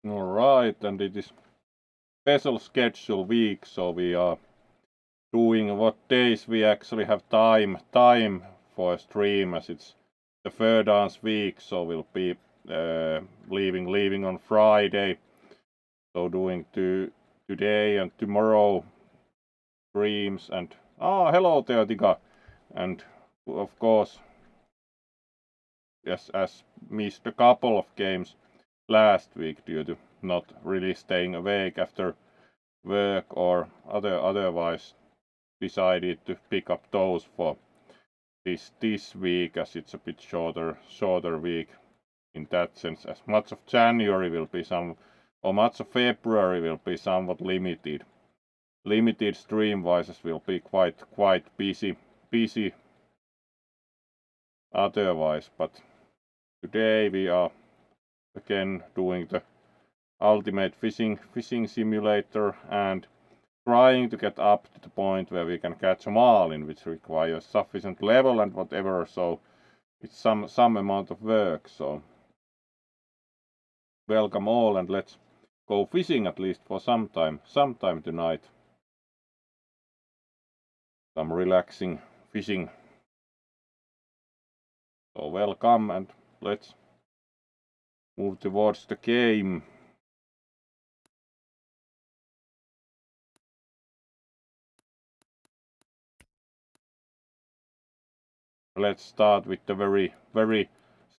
Alright, and it is special schedule week, so we are doing what days we actually have time for a stream, as it's the third dance week, so we'll be leaving on Friday. So doing today and tomorrow streams, and hello Teotika, and of course, yes, as missed a couple of games last week due to not really staying awake after work or otherwise decided to pick up those for this week, as it's a bit shorter week in that sense, as much of January will be much of February will be somewhat limited stream wise, as will be quite busy otherwise. But today we are again doing the ultimate fishing simulator and trying to get up to the point where we can catch a marlin, which requires sufficient level and whatever, so it's some amount of work. So welcome all, and let's go fishing at least for some time tonight. Some relaxing fishing. So welcome, and let's move towards the game. Let's start with the very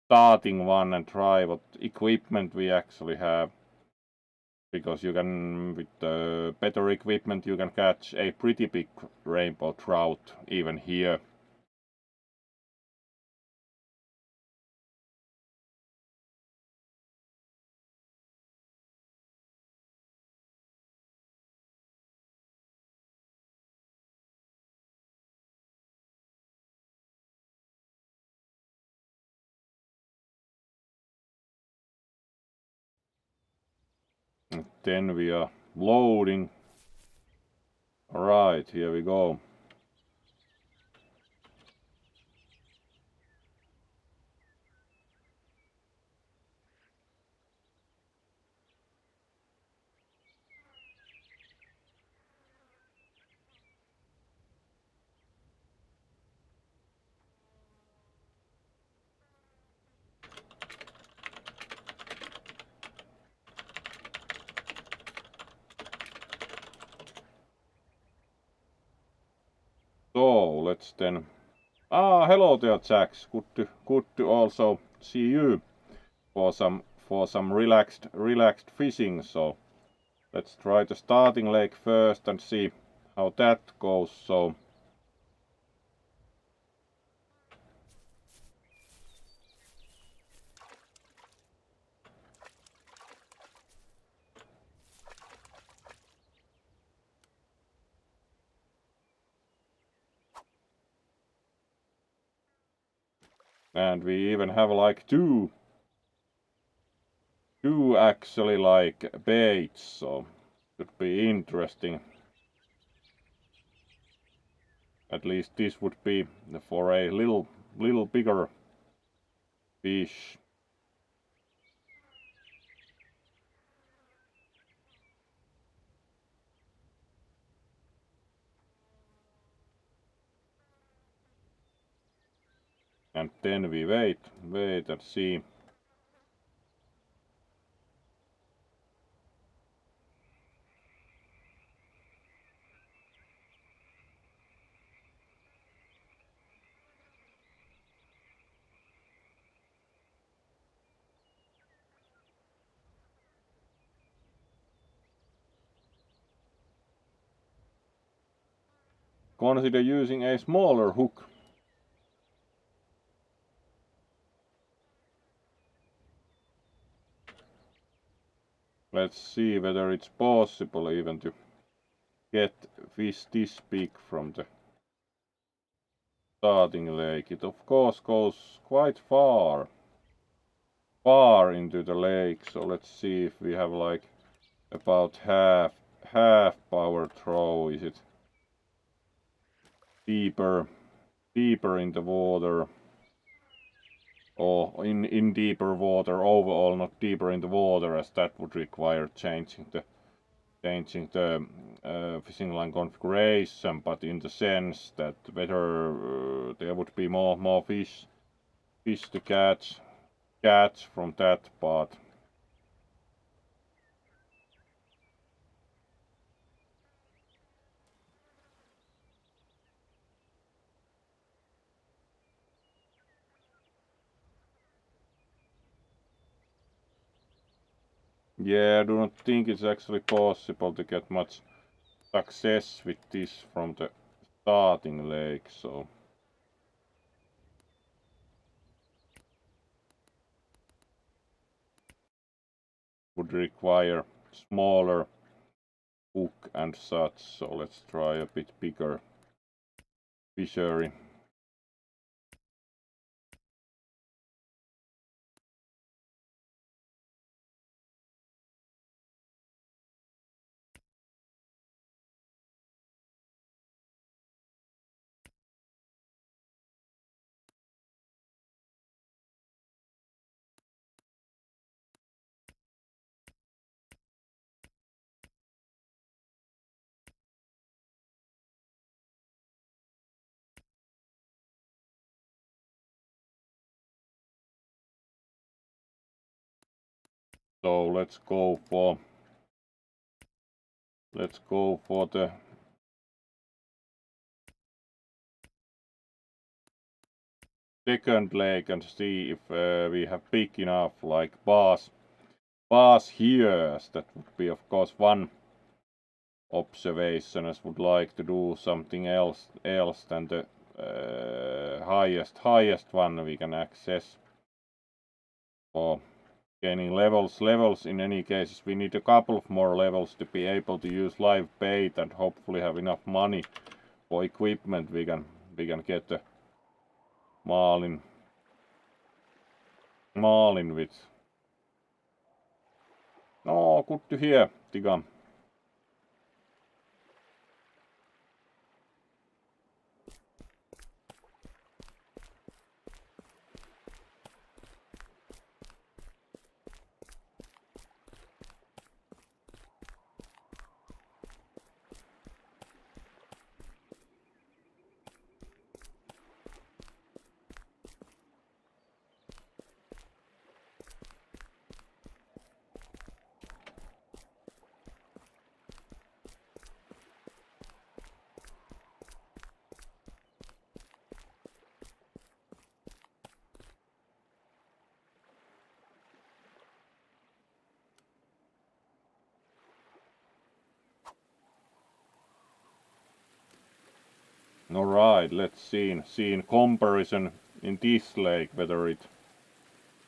starting one and try what equipment we actually have, because you can, with the better equipment, you can catch a pretty big rainbow trout even here. And then we are loading. Alright, here we go. So let's then. Hello there, Jax. Good to also see you for some relaxed fishing. So let's try the starting lake first and see how that goes. So and we even have like two actually like baits, so should be interesting. At least this would be for a little bigger fish. And then we wait and see. Consider using a smaller hook. Let's see whether it's possible even to get fish this big from the starting lake. It of course goes quite far into the lake, so let's see if we have like about half power throw. Is it deeper in the water, or in deeper water overall, not deeper in the water, as that would require changing the fishing line configuration, but in the sense that whether there would be more fish to catch from that part. Yeah, I do not think it's actually possible to get much success with this from the starting lake, so would require smaller hook and such. So let's try a bit bigger fishery. So let's go for the second lake and see if we have big enough like paws here, as that would be of course one observation, as would like to do something else than the highest one we can access for gaining levels. In any case, we need a couple of more levels to be able to use live bait and hopefully have enough money for equipment. We can get the Marlin with. Oh, good to hear, Tigam. Alright, let's see in comparison in this lake whether it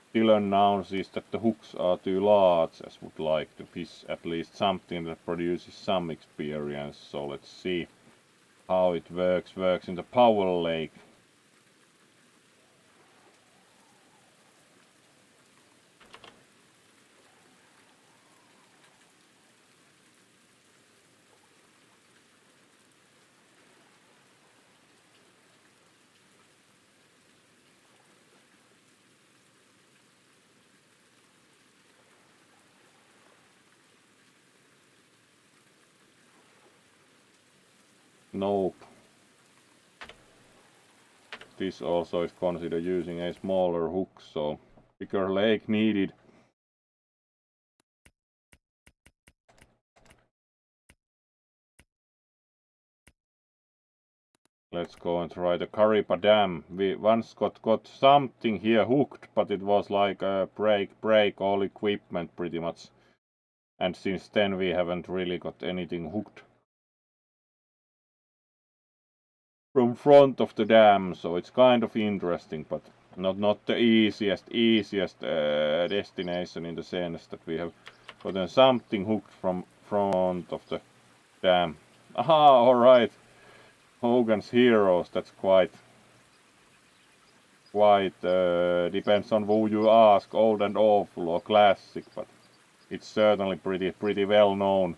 still announces that the hooks are too large, as would like to fish at least something that produces some experience. So let's see how it works in the power lake. Nope. This also is considered using a smaller hook, so bigger lake needed. Let's go and try the Kariba Dam. We once got something here hooked, but it was like a break all equipment pretty much. And since then we haven't really got anything hooked from front of the dam, so it's kind of interesting, but not the easiest destination in the sense that we have gotten something hooked from front of the dam. Aha, alright. Hogan's Heroes, that's quite depends on who you ask, old and awful or classic, but it's certainly pretty well known.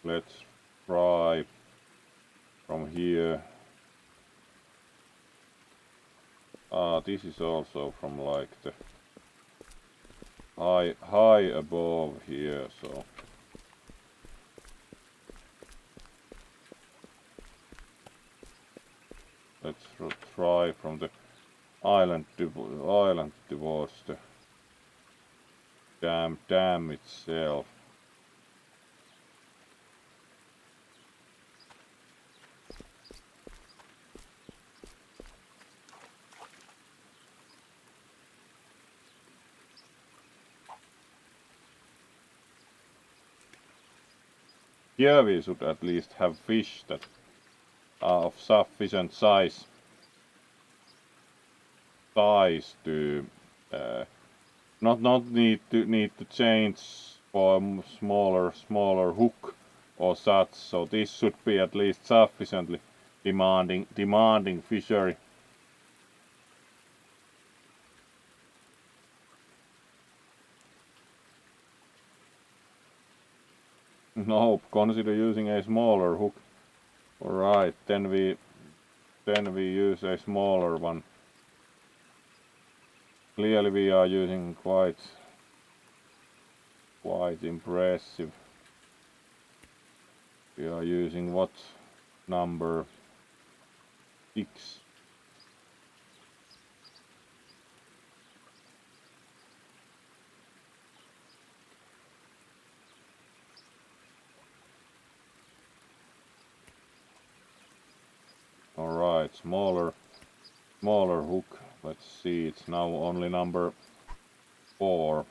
let's try from here. This is also from like the high above here, so let's try from the island towards the dam itself. Here we should at least have fish that are of sufficient size to not need to change for a smaller hook or such. So this should be at least sufficiently demanding fishery. Nope, consider using a smaller hook. Alright, then we use a smaller one. Clearly we are using quite impressive. We are using what number 6. Alright, smaller hook. Let's see, it's now only number 4.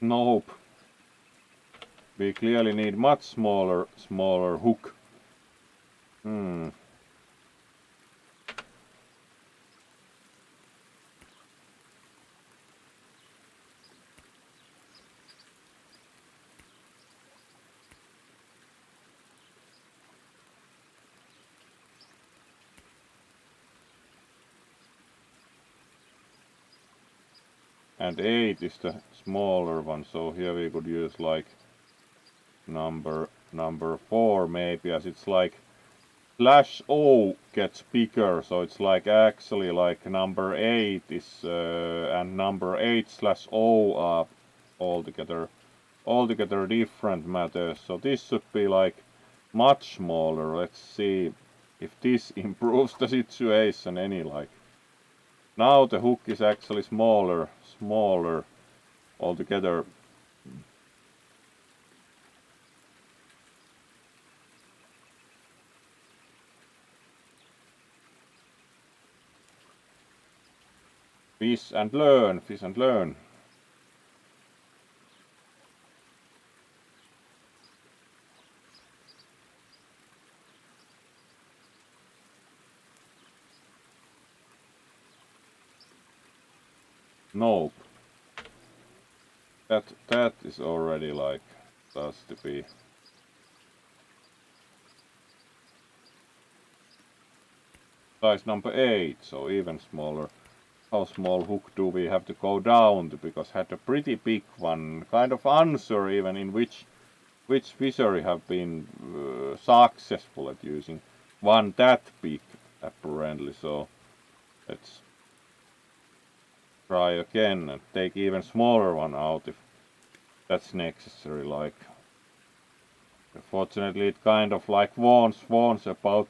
Nope. We clearly need much smaller hook. And 8 is the smaller one, so here we could use like number 4 maybe, as it's like /O gets bigger, so it's like actually like number 8 is and number 8/O are altogether different matters. So this should be like much smaller. Let's see if this improves the situation any. Like now the hook is actually smaller altogether. Fish and learn. Nope. That is already like starts to be size number 8, so even smaller. How small hook do we have to go down to? Because had a pretty big one. Kind of unsure even in which fishery have been successful at using one that big apparently. So let's try again and take even smaller one out if that's necessary. Like unfortunately it kind of like warns about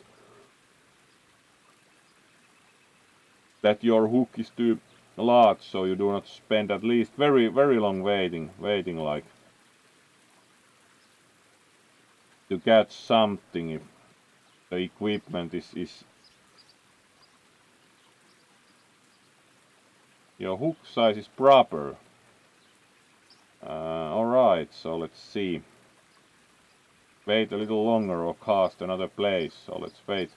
that your hook is too large, so you do not spend at least very long waiting like to catch something if the equipment is your hook size is proper. Alright, so let's see. wait a little longer or cast another place. So let's wait.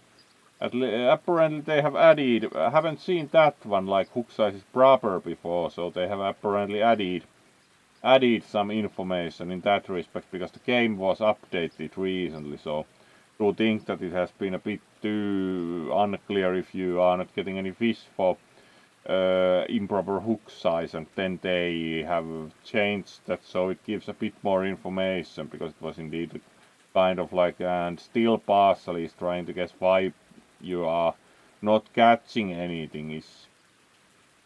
Apparently they have added, I haven't seen that one like hook size is proper before, so they have apparently added some information in that respect because the game was updated recently, so do think that it has been a bit too unclear if you are not getting any fish for improper hook size, and then they have changed that so it gives a bit more information because it was indeed kind of like, and still partially is trying to guess why you are not catching anything is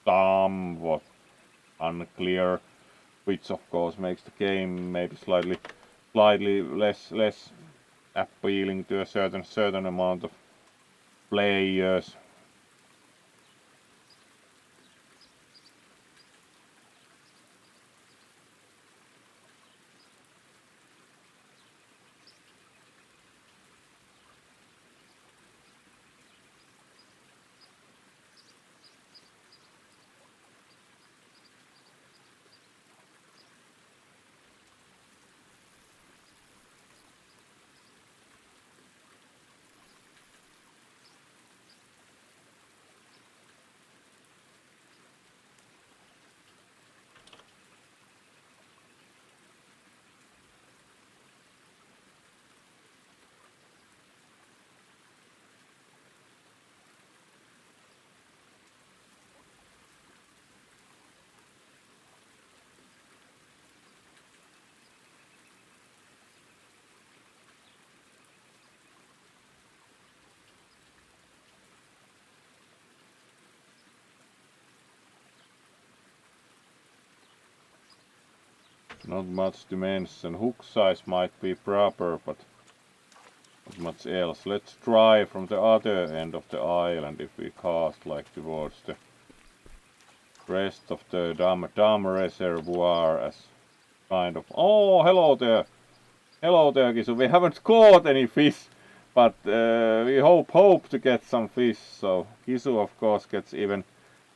somewhat unclear, which of course makes the game maybe slightly less appealing to a certain amount of players. Not much to mention. Hook size might be proper, but not much else. Let's try from the other end of the island if we cast like towards the rest of the dam reservoir as kind of... Oh, hello there! Hello there, Kisu. We haven't caught any fish, but we hope to get some fish. So Kisu of course gets even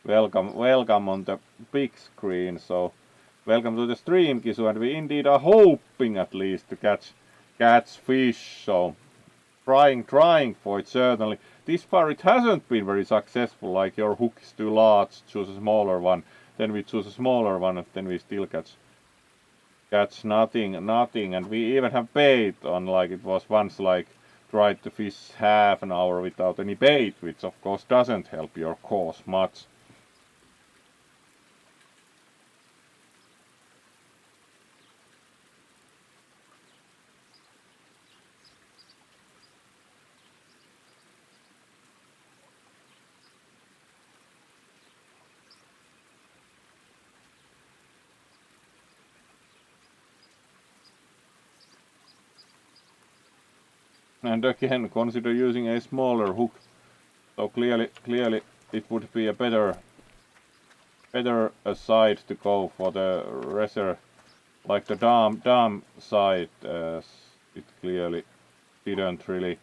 welcome on the big screen. So welcome to the stream, Kisu, and we indeed are hoping at least to catch fish. So trying for it certainly. This far it hasn't been very successful. Like your hook is too large, choose a smaller one. Then we choose a smaller one, and then we still catch nothing, and we even have bait on, like it was once like tried to fish half an hour without any bait, which of course doesn't help your cause much. And again, consider using a smaller hook. So clearly it would be a better side to go for the reserve, like the dam side, as it clearly didn't really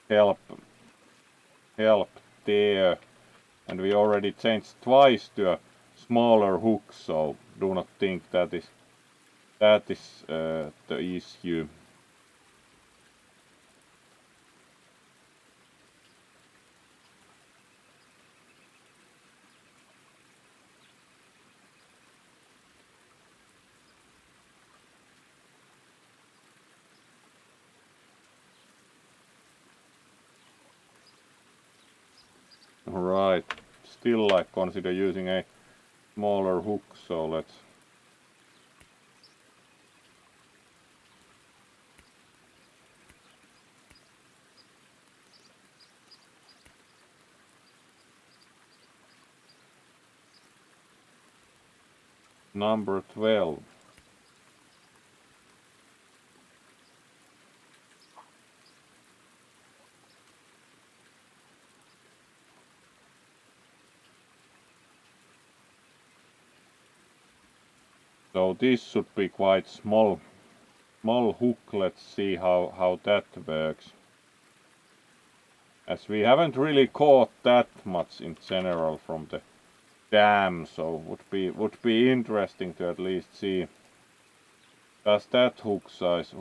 help there. And we already changed twice to a smaller hook, so do not think that is the issue. Right, still like consider using a smaller hook, so let's number 12. So this should be quite small hook. Let's see how that works. As we haven't really caught that much in general from the dam, so would be interesting to at least see does that hook size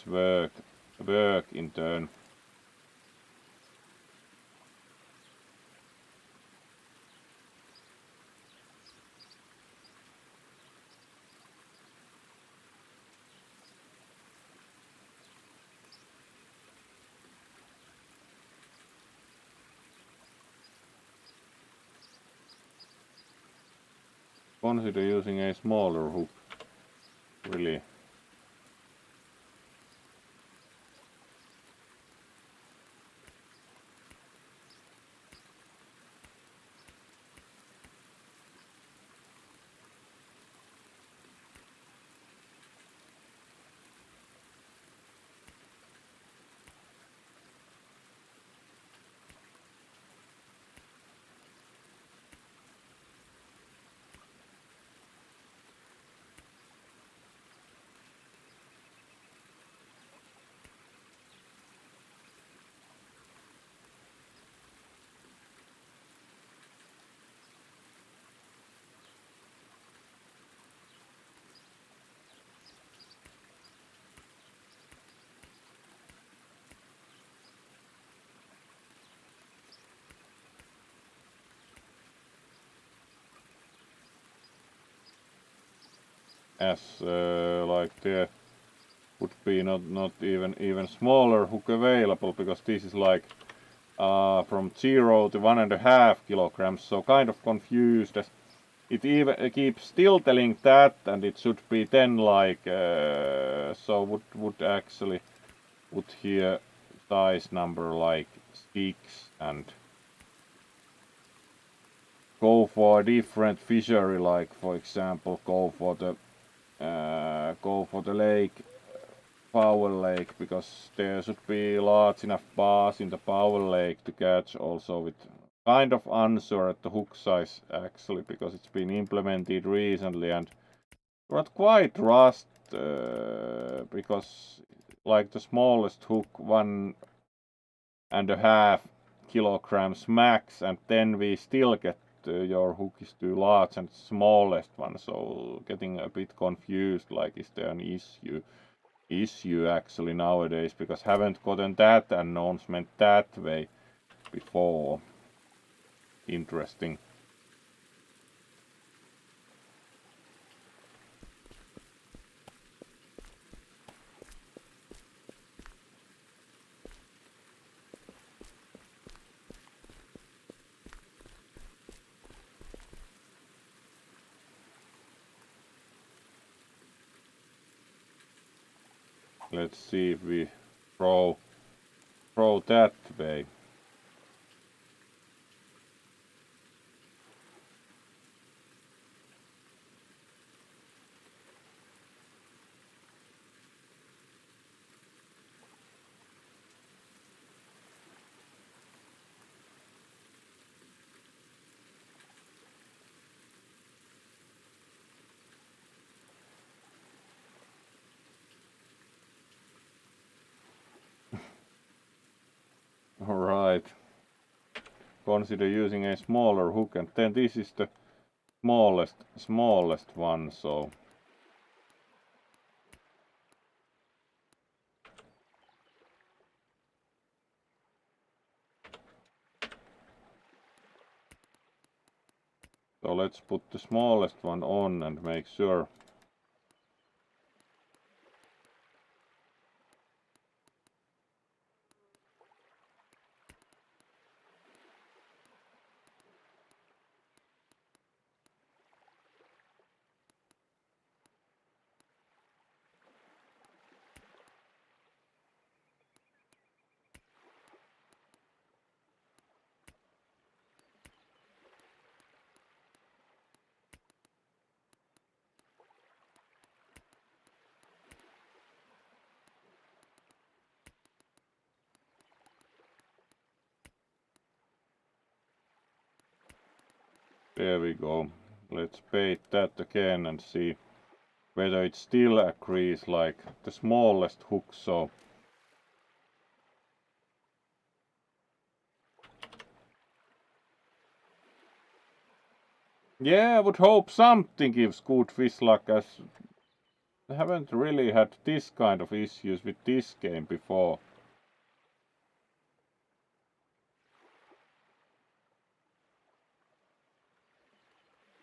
work. work in turn. Consider using a smaller hook, really. As like there would be not even smaller hook available, because this is like from 0 to 1.5 kilograms, so kind of confused, as it even keeps still telling that, and it should be then like so would actually put here size number like 6 and go for a different fishery, like for example go for the lake, Powell Lake, because there should be large enough bass in the Powell Lake to catch, also with kind of unsure at the hook size actually, because it's been implemented recently and not quite rust, because like the smallest hook 1.5 kilograms max, and then we still get your hook is too large and smallest one, so getting a bit confused, like is there an issue actually nowadays, because haven't gotten that announcement that way before. Interesting. Let's see if we throw that way. Alright. Consider using a smaller hook, and then this is the smallest one, so let's put the smallest one on and make sure. There we go. Let's bait that again and see whether it still agrees like the smallest hook, so yeah, I would hope something gives good fish luck, as I haven't really had this kind of issues with this game before.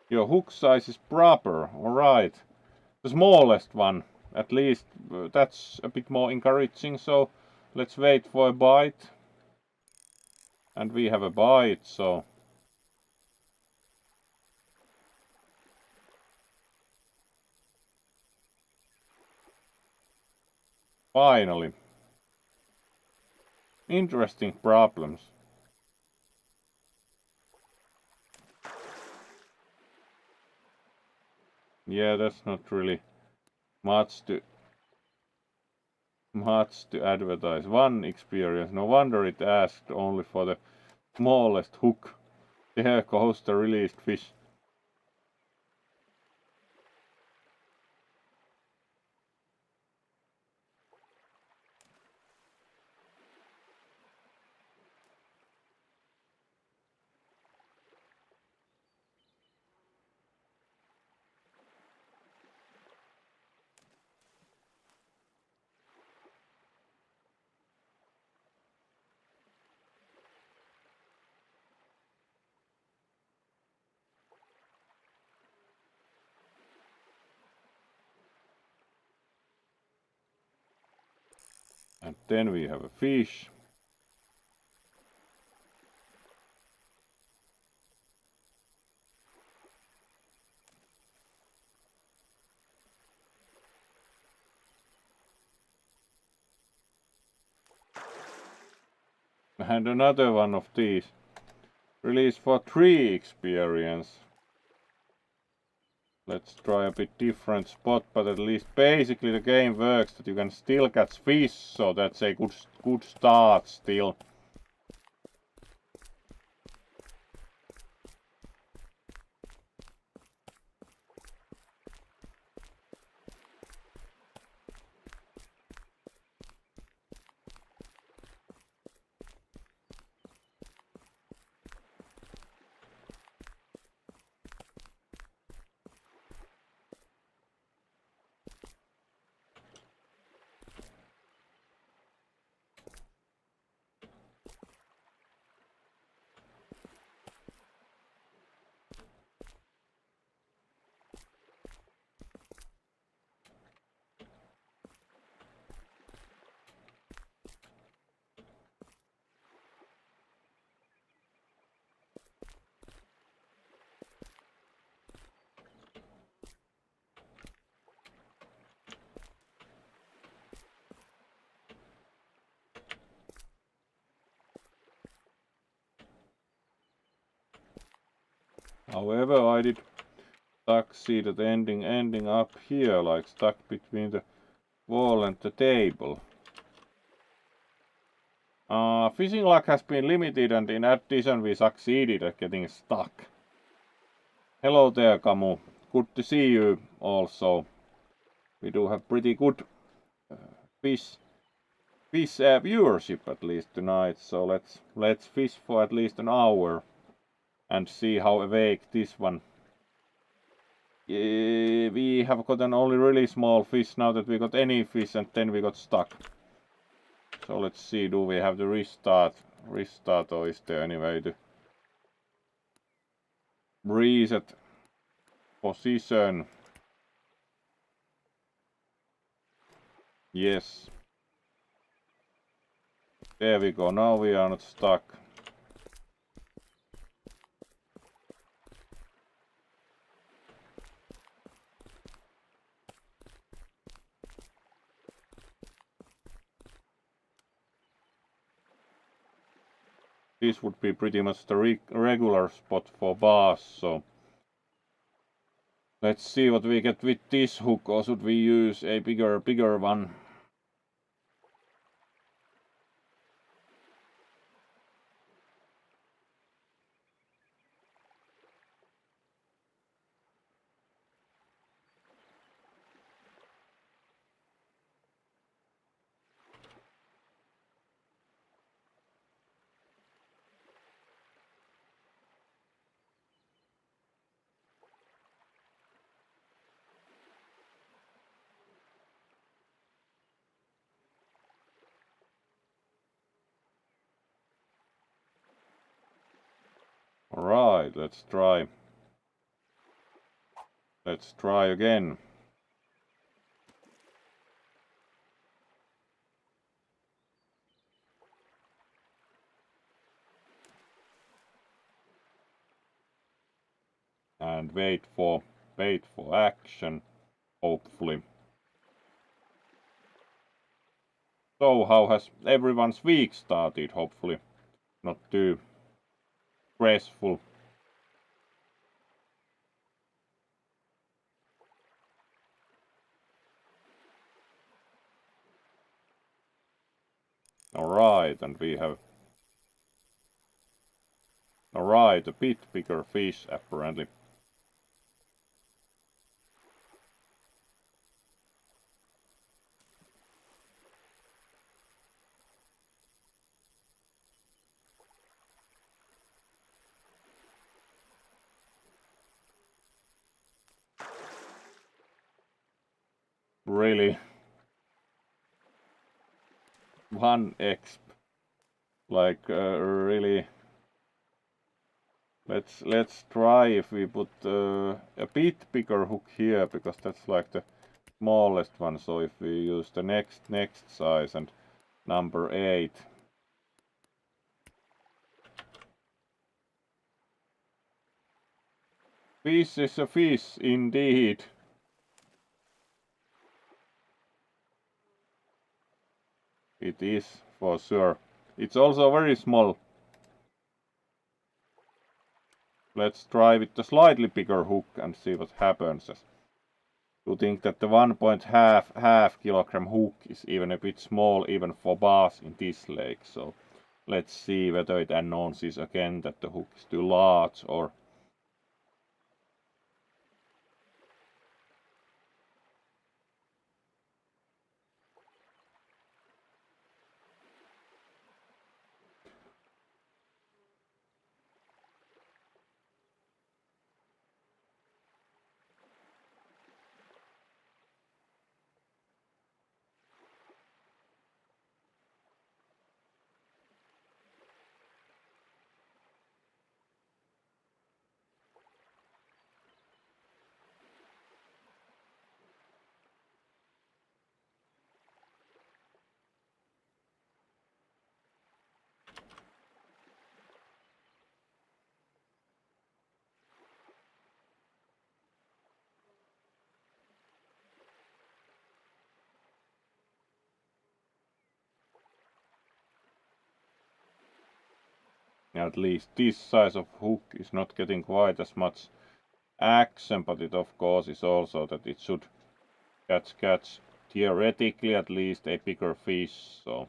Your hook size is proper, alright. The smallest one, at least, that's a bit more encouraging, so let's wait for a bite. And we have a bite, so... Finally. Interesting problems. Yeah, that's not really much to advertise. One experience. No wonder it asked only for the smallest hook. There goes the released fish. And then we have a fish. And another one of these. Release for 3 experience. Let's try a bit different spot, but at least basically the game works that you can still catch fish, so that's a good start still. However, I did succeed at ending up here, like stuck between the wall and the table. Fishing luck has been limited, and in addition we succeeded at getting stuck. Hello there, Camu. Good to see you also. We do have pretty good fish viewership at least tonight, so let's fish for at least an hour and see how awake this one. We have gotten only really small fish now that we got any fish, and then we got stuck. So let's see, do we have to restart, or is there any way to reset position? Yes. There we go, now we are not stuck. This would be pretty much the regular spot for bass, so let's see what we get with this hook, or should we use a bigger one? Alright, let's try. Let's try again. And wait for action, hopefully. So how has everyone's week started? Hopefully not too stressful. Alright, and we have alright, a bit bigger fish apparently. Really? 1 exp. Like really. Let's try if we put a bit bigger hook here, because that's like the smallest one. So if we use the next size and number 8. Fish is a fish indeed. It is for sure. It's also very small. Let's try with the slightly bigger hook and see what happens. You think that the 1.5 kilogram hook is even a bit small even for bass in this lake. So let's see whether it announces again that the hook is too large or at least this size of hook is not getting quite as much action, but it of course is also that it should catch theoretically at least a bigger fish. So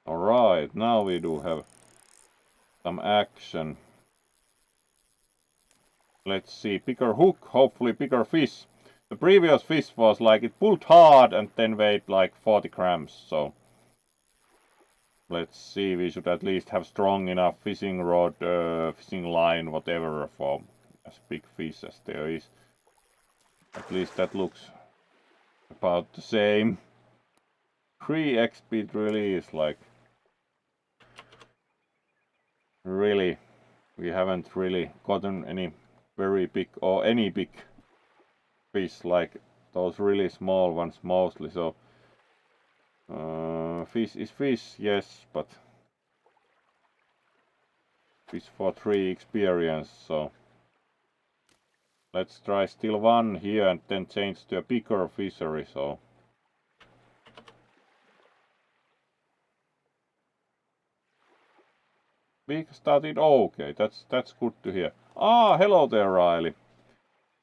alright, now we do have some action. Let's see, bigger hook, hopefully bigger fish. The previous fish was like it pulled hard and then weighed like 40 grams, so let's see, we should at least have strong enough fishing rod, fishing line, whatever, for as big fish as there is. At least that looks about the same. 3x speed release, like really, we haven't really gotten any very big or any big fish, like those really small ones mostly. So fish is fish, yes, but fish for 3 experience. So let's try still 1 here and then change to a bigger fishery. So week started okay. That's good to hear. Ah, hello there, Riley.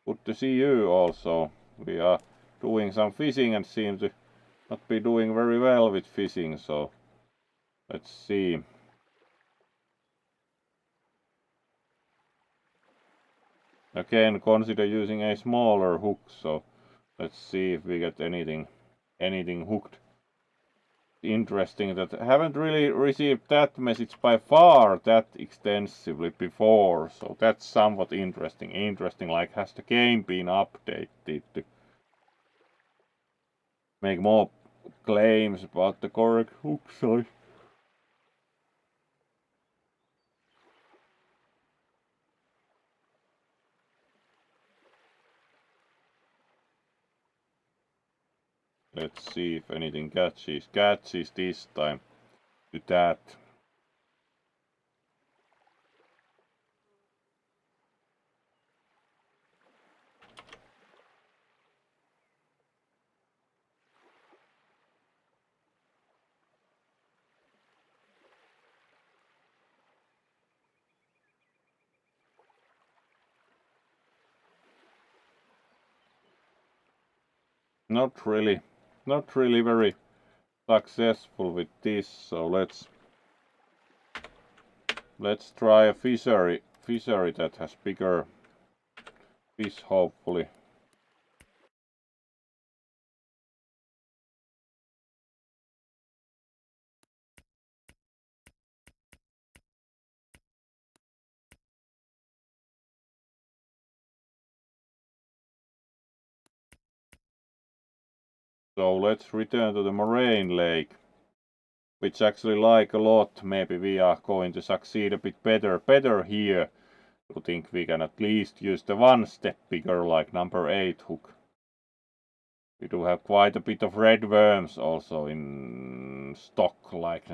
Good to see you also. We are doing some fishing and seem to not be doing very well with fishing, so let's see. Again, consider using a smaller hook, so let's see if we get anything hooked. Interesting that I haven't really received that message by far that extensively before, so that's somewhat interesting. Like, has the game been updated to make more claims about the correct hook size? Let's see if anything catches this time to that. Not really very successful with this, so let's try a fishery that has bigger fish, hopefully. So let's return to the moraine lake, which actually like a lot. Maybe we are going to succeed a bit better here. I think we can at least use the one step bigger, like number 8 hook. We do have quite a bit of red worms also in stock, like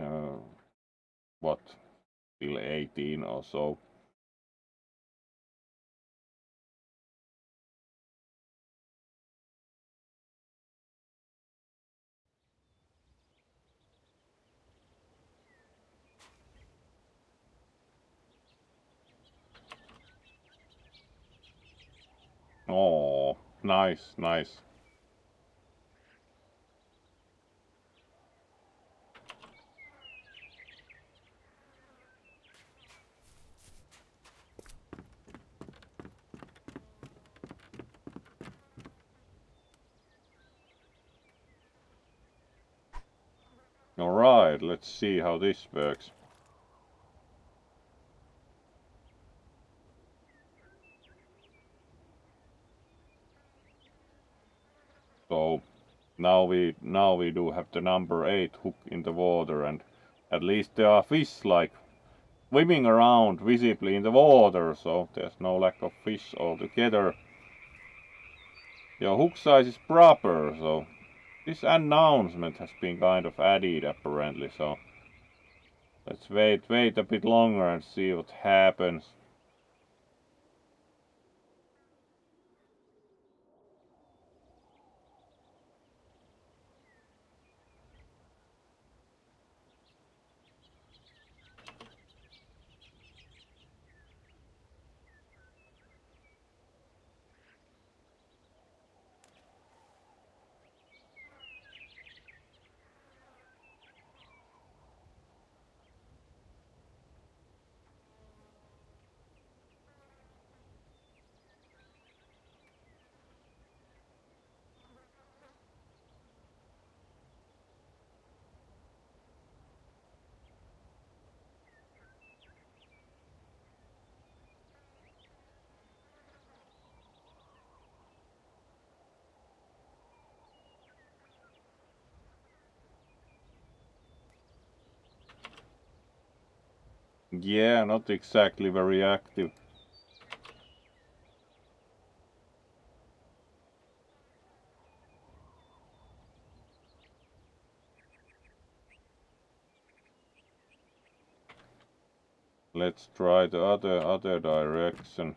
what, till 18 or so. Oh, nice. Alright, let's see how this works. So now we do have the number 8 hook in the water, and at least there are fish like swimming around visibly in the water, so there's no lack of fish altogether. Your hook size is proper, so this announcement has been kind of added apparently, so let's wait a bit longer and see what happens. Yeah, not exactly very active. Let's try the other direction.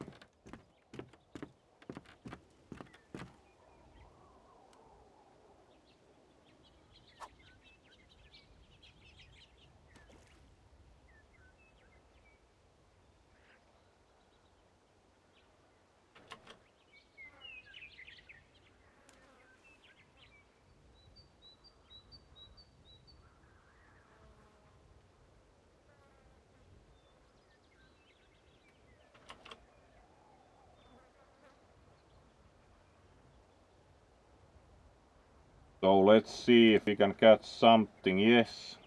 So let's see if we can catch something. Yes,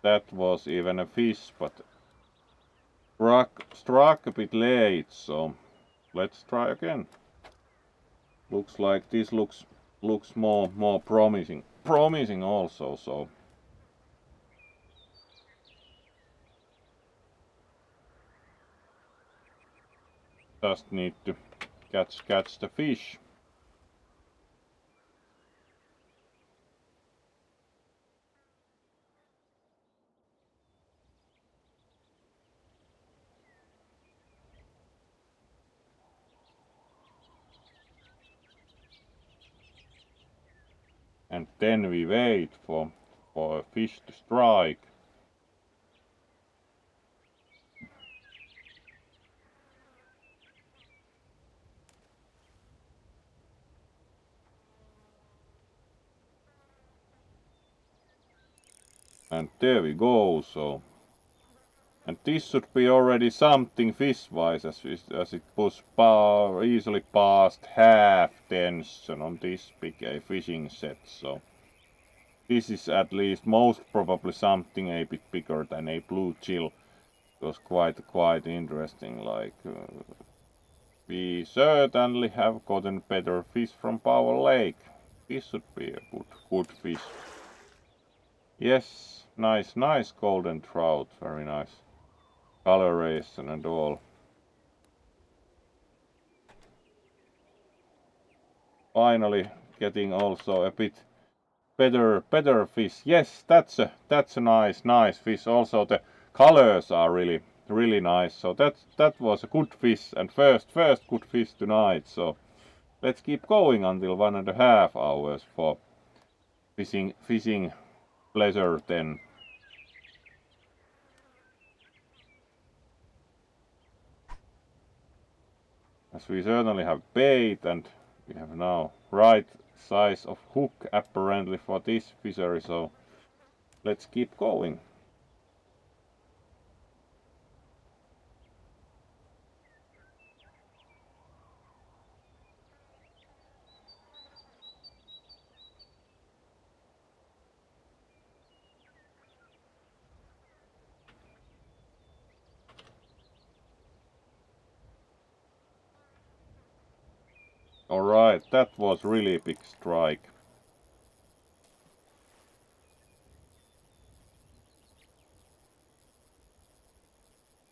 that was even a fish, but struck a bit late, so let's try again. Looks like this looks more promising also, so just need to catch the fish. And then we wait for a fish to strike. And there we go, so. And this should be already something fish-wise, as it was easily past half tension on this big a fishing set, so. This is at least most probably something a bit bigger than a blue gill. It was quite interesting, like we certainly have gotten better fish from Power Lake. This should be a good fish. Yes, nice golden trout, very nice coloration and all. Finally getting also a bit better fish. Yes, that's a nice fish. Also the colors are really nice. So that was a good fish and first good fish tonight. So let's keep going until 1.5 hours for fishing pleasure then. As we certainly have bait and we have now right size of hook apparently for this fishery, so let's keep going. Alright, that was really a big strike.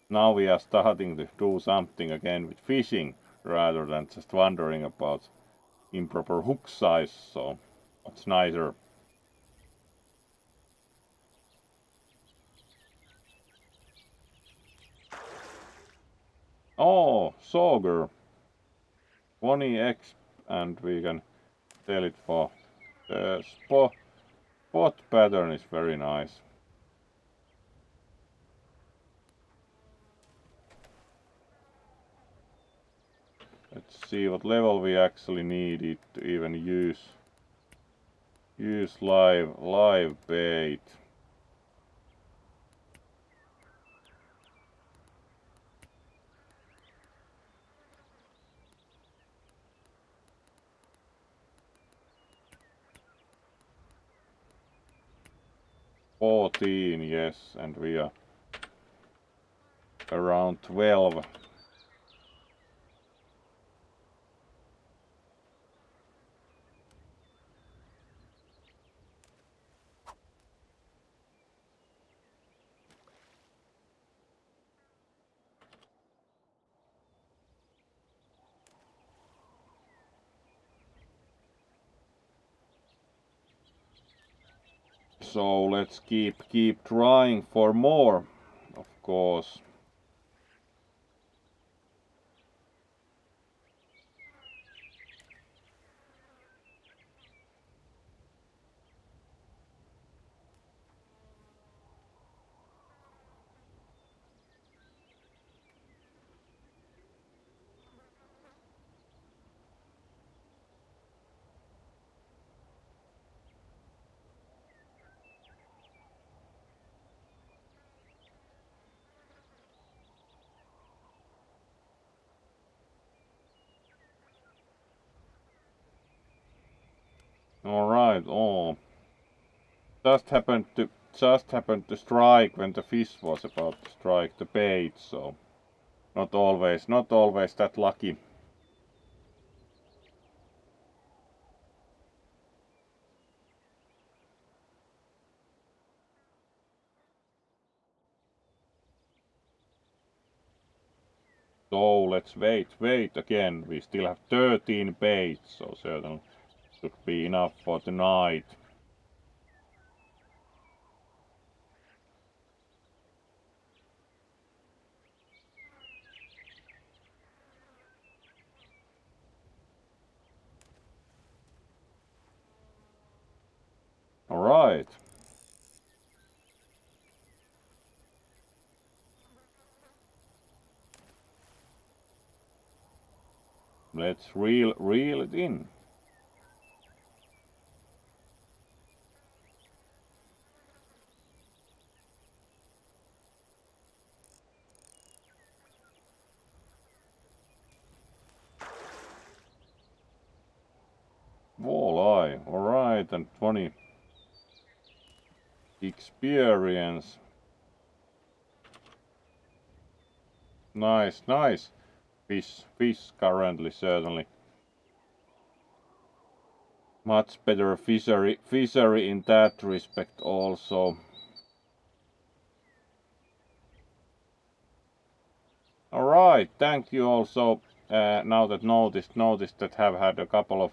Now we are starting to do something again with fishing rather than just wondering about improper hook size, so it's nicer. Oh, Sauger 20x, and we can sell it for the spot pattern is very nice. Let's see what level we actually needed to even use live bait. $14, yes, and we are around 12. So let's keep trying for more, of course. Alright, oh. Just happened to strike when the fish was about to strike the bait, so not always that lucky. So let's wait again. We still have 13 baits, so certainly should be enough for tonight. Alright. Let's reel it in. Walleye, alright, and 20 experience. Nice, nice. Fish currently, certainly. Much better fishery in that respect also. Alright, thank you also. Now that noticed that have had a couple of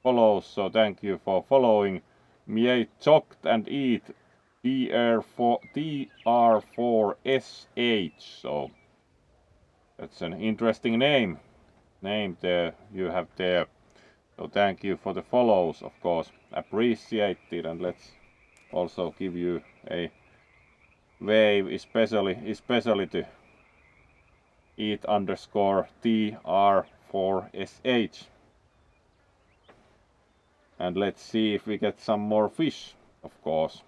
follows, so thank you for following. Mie Chocked and Eat TR4SH, so that's an interesting name there you have there. So thank you for the follows, of course, appreciated, and let's also give you a wave, especially to Eat_TR4SH. And let's see if we get some more fish, of course.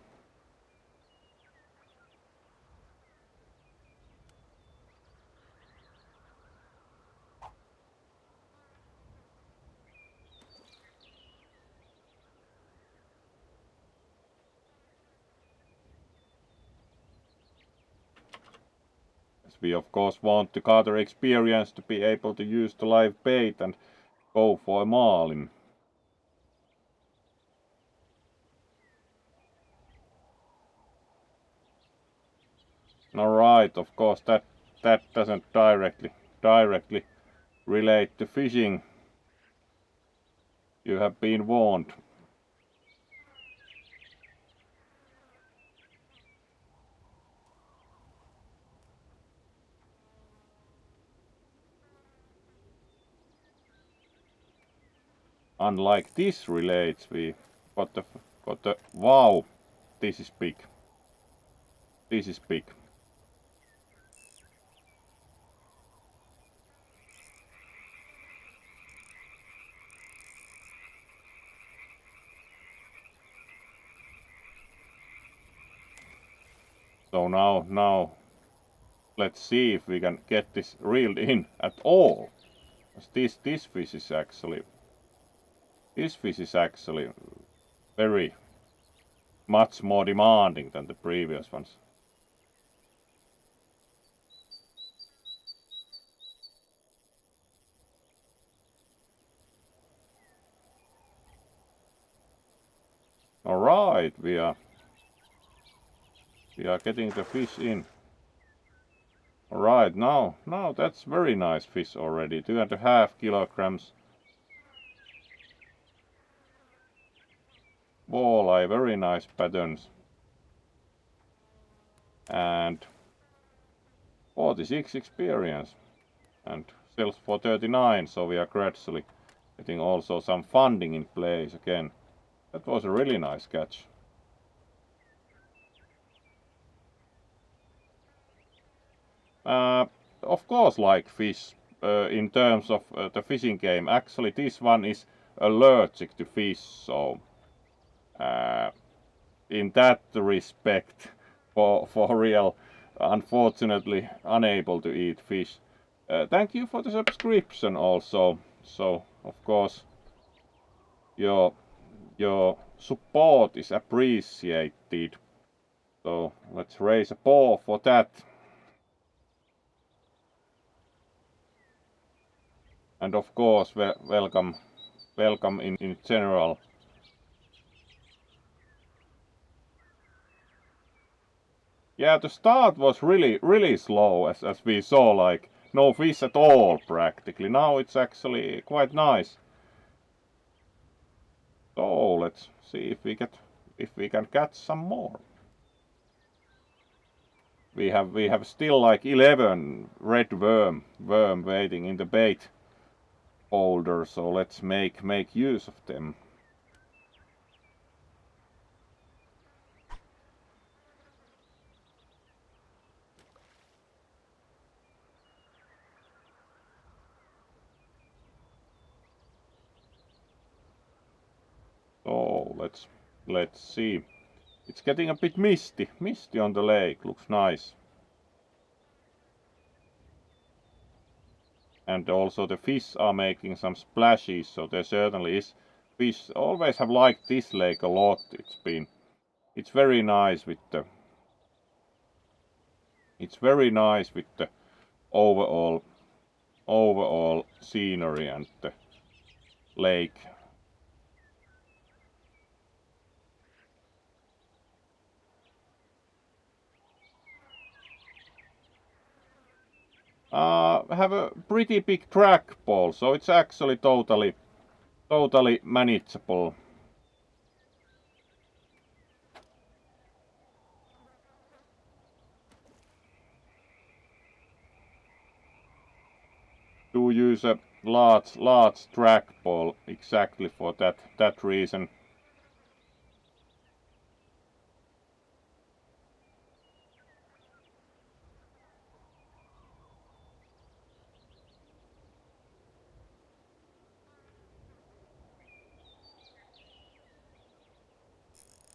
We of course want the Carter experience to be able to use the live bait and go for a Marlin. Alright, of course that doesn't directly relate to fishing. You have been warned. Unlike this relates, we got the wow, this is big. This is big. So now let's see if we can get this reeled in at all. This fish is actually very much more demanding than the previous ones. Alright, we are getting the fish in. Alright, now that's very nice fish already, 2.5 kilograms. Walleye, very nice patterns. And 46 experience. And sells for 39, so we are gradually getting also some funding in place again. That was a really nice catch. Of course, like fish, in terms of the fishing game, actually this one is allergic to fish, so in that respect, for real, unfortunately unable to eat fish. Thank you for the subscription also. So of course your your support is appreciated. So let's raise a paw for that. And of course, welcome in general. Yeah, the start was really slow, as we saw, like no fish at all practically. Now it's actually quite nice. So let's see if we can catch some more. We have still like 11 red worm waiting in the bait holder, so let's make use of them. So let's see. It's getting a bit misty on the lake. Looks nice. And also the fish are making some splashes, so there certainly is. Fish always have liked this lake a lot. It's very nice with the overall scenery and the lake. Have a pretty big trackball, so it's actually totally manageable. Do use a large trackball exactly for that reason.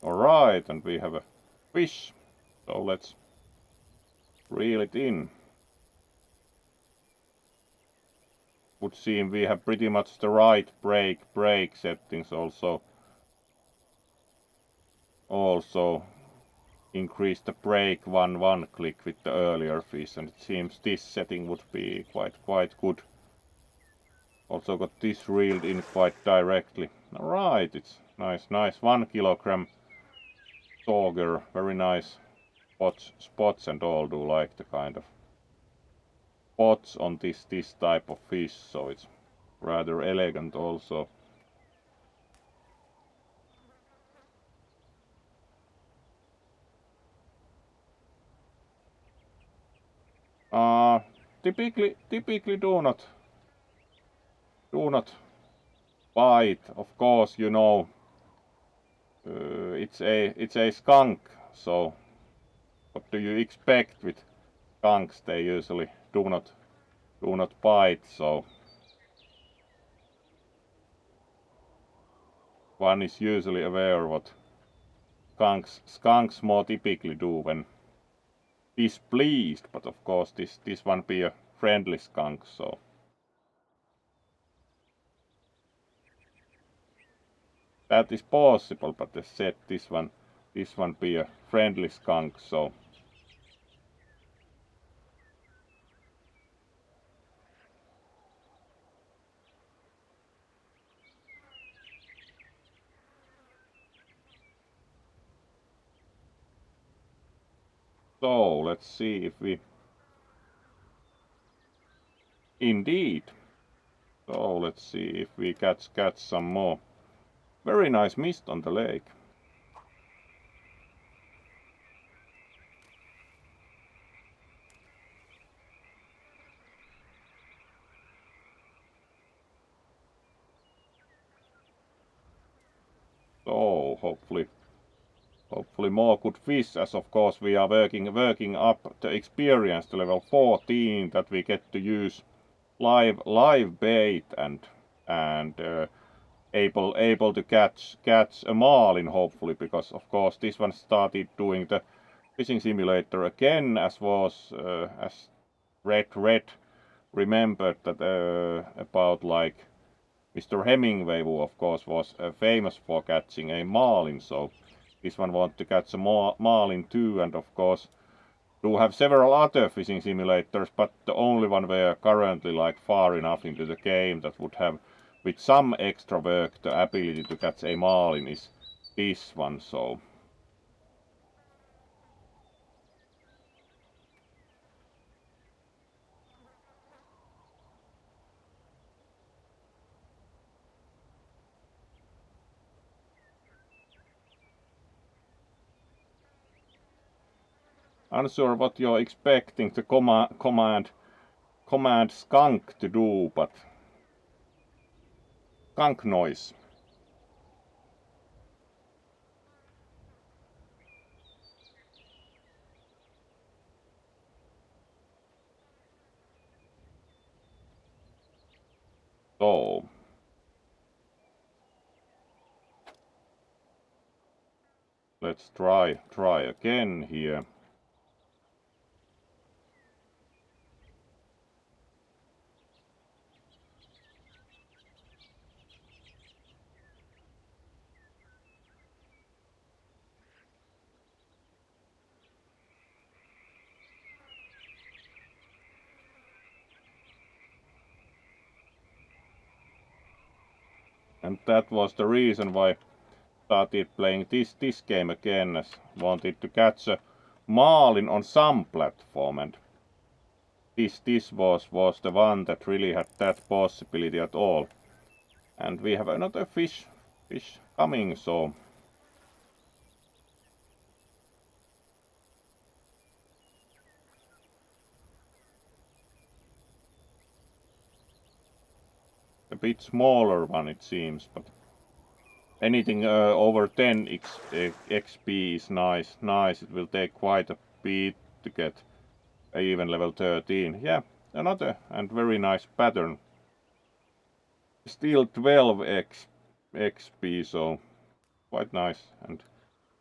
Alright, and we have a fish, so let's reel it in. Would seem we have pretty much the right break settings also increase the break one click with the earlier fish, and it seems this setting would be quite good. Also got this reeled in quite directly. Alright, it's nice 1 kilogram sauger, very nice spots and all. Do like the kind of spots on this type of fish, so it's rather elegant also. Typically do not bite. Of course, you know, it's a skunk, so what do you expect with skunks? They usually do not bite, so one is usually aware what skunks more typically do when displeased, but of course this one be a friendly skunk, so that is possible. But as said, this one be a friendly skunk, so let's see if we indeed. So let's see if we catch some more. Very nice mist on the lake. So hopefully more good fish, as of course we are working up the experience to level 14, that we get to use live bait and able to catch a marlin, hopefully, because of course this one started doing the fishing simulator again, as red remembered that about like Mr. Hemingway, who of course was famous for catching a marlin, so this one wanted to catch a marlin too, and of course do have several other fishing simulators, but the only one where currently like far enough into the game that would have with some extra work the ability to catch a marlin is this one, so unsure what you're expecting the command skunk to do, but skunk noise. So let's try again here. And that was the reason why I started playing this game again, as wanted to catch a marlin on some platform, and this was the one that really had that possibility at all. And we have another fish coming, so a bit smaller one it seems, but anything over 10 XP is nice. It will take quite a bit to get even level 13. Yeah, another and very nice pattern. Still 12 XP, so quite nice. And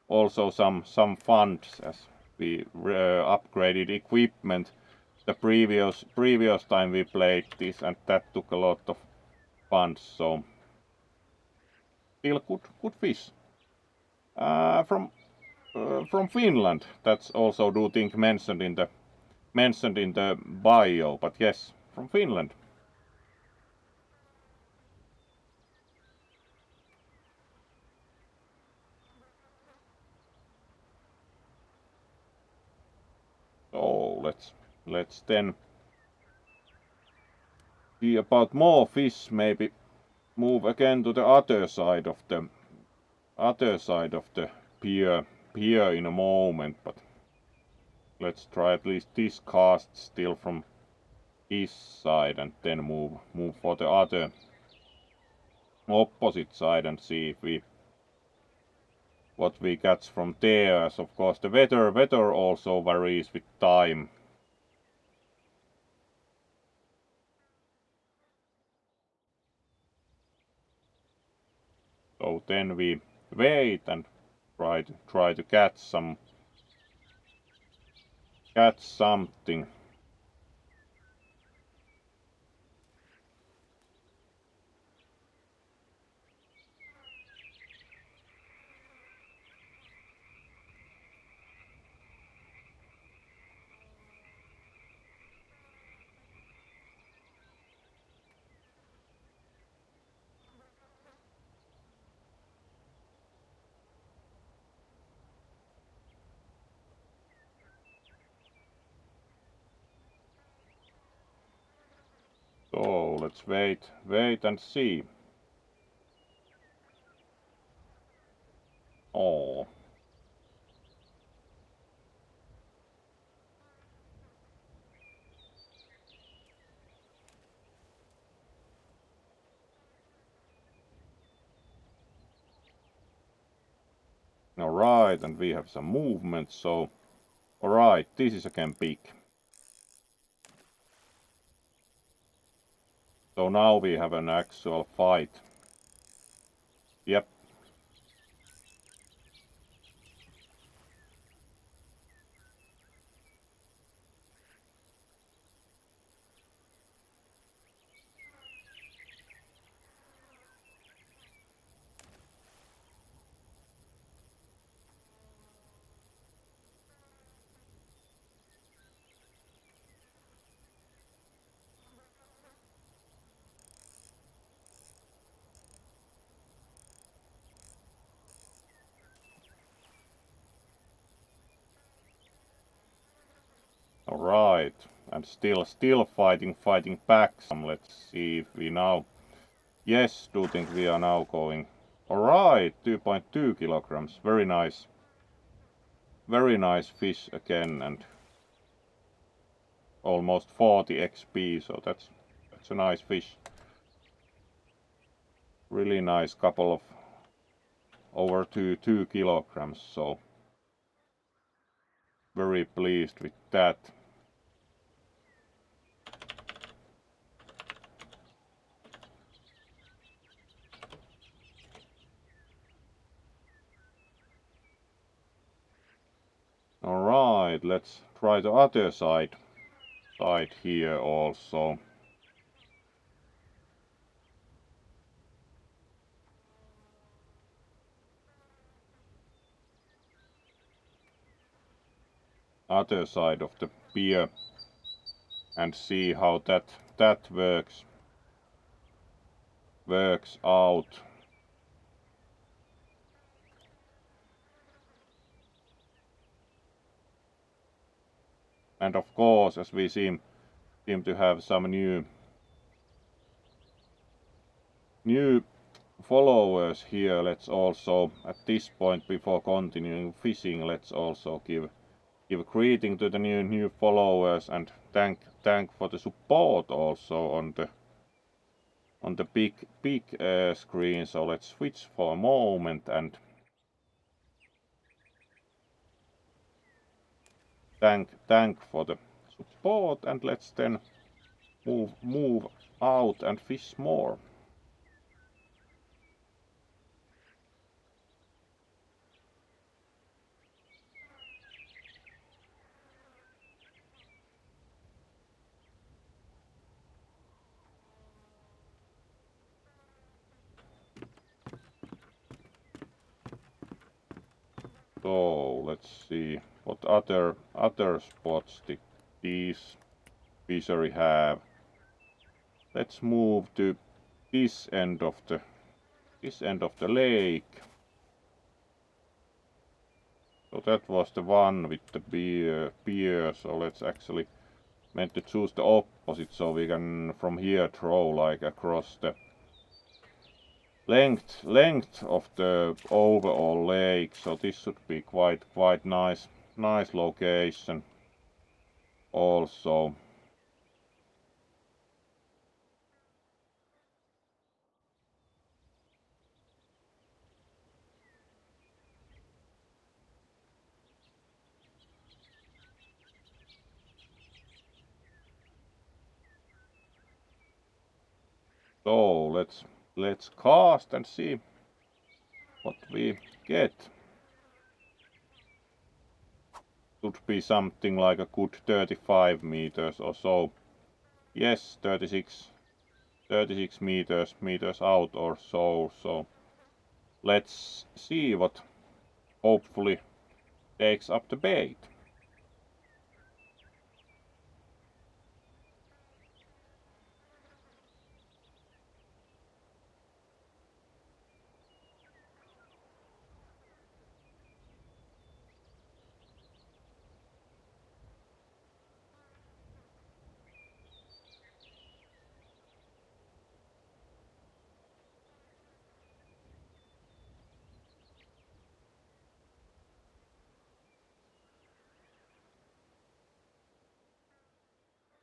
also some funds as we upgraded equipment the previous time we played this, and that took a lot of funds, so still good fish. From Finland, that's also do think mentioned in the bio, but yes, from Finland. So let's then see about more fish, maybe move again to the other side of the pier in a moment, but let's try at least this cast still from this side and then move for the other opposite side and see if what we catch from there, as of course the weather also varies with time. So then we wait and try to catch something. So let's wait and see. Oh. Alright, and we have some movement, so alright, this is again big. So now we have an actual fight. Yep. Alright, and still fighting back some. Let's see if we now... Yes, do think we are now going... Alright, 2.2 kilograms, very nice. Very nice fish again, and almost 40 XP, so that's a nice fish. Really nice, couple of over 2 kilograms, so very pleased with that. Alright, let's try the other side here also. Other side of the pier and see how that works out. And of course, as we seem to have some new followers here, let's also at this point before continuing fishing, let's also give a greeting to the new followers and thank for the support also on the big screen. So let's switch for a moment and thank for the support, and let's then move out and fish more. So let's see what other spots these fishery have. Let's move to this end of the lake. So that was the one with the pier. So let's actually meant to choose the opposite, so we can from here throw like across the length of the overall lake. So this should be quite nice location also. So let's cast and see what we get. Should be something like a good 35 meters or so. Yes, 36 meters out or so. So let's see what hopefully takes up the bait.